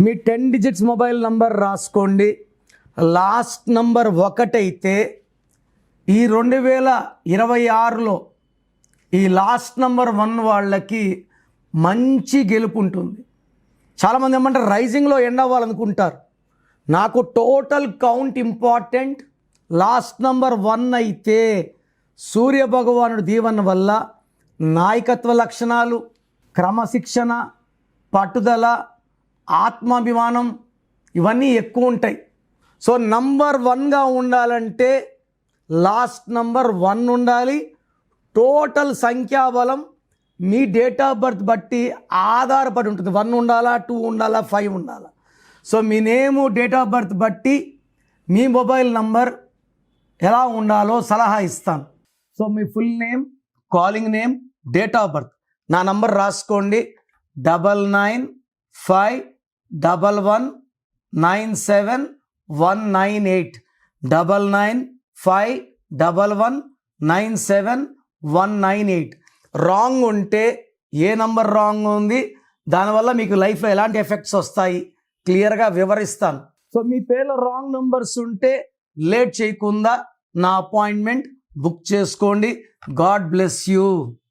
మీ 10 digits mobile number రాసుకోండి. Last number 1 అయితే ఈ 2026లో ఈ లాస్ట్ నంబర్ 1 వాళ్ళకి మంచి గెలుపు ఉంటుంది. చాలామంది ఏమంటారు రైజింగ్లో ఎండ్ అవ్వాలనుకుంటారు. నాకు total count important. Last number 1 అయితే సూర్య భగవానుడి దీవెన వల్ల నాయకత్వ లక్షణాలు, క్రమశిక్షణ, పట్టుదల, ఆత్మాభిమానం ఇవన్నీ ఎక్కువ ఉంటాయి. సో నంబర్ 1గా ఉండాలంటే లాస్ట్ నంబర్ 1 ఉండాలి. టోటల్ సంఖ్యాబలం మీ డేట్ ఆఫ్ బర్త్ బట్టి ఆధారపడి ఉంటుంది. 1 ఉండాలా, 2 ఉండాలా, 5 ఉండాలా. So me name date of birth బట్టి మీ మొబైల్ నంబర్ ఎలా ఉండాలో సలహా ఇస్తాను. So me full name, calling name, date of birth, నా నంబర్ రాసుకోండి. 9951197198 9951197198. రాంగ్ ఉంటే ఏ నంబర్ రాంగ్ ఉంది, దానివల్ల మీకు లైఫ్లో ఎలాంటి ఎఫెక్ట్స్ వస్తాయి క్లియర్గా వివరిస్తాను. సో మీ పేర్లో రాంగ్ నంబర్స్ ఉంటే లేట్ చేయకుండా నా అపాయింట్మెంట్ బుక్ చేసుకోండి. God bless you.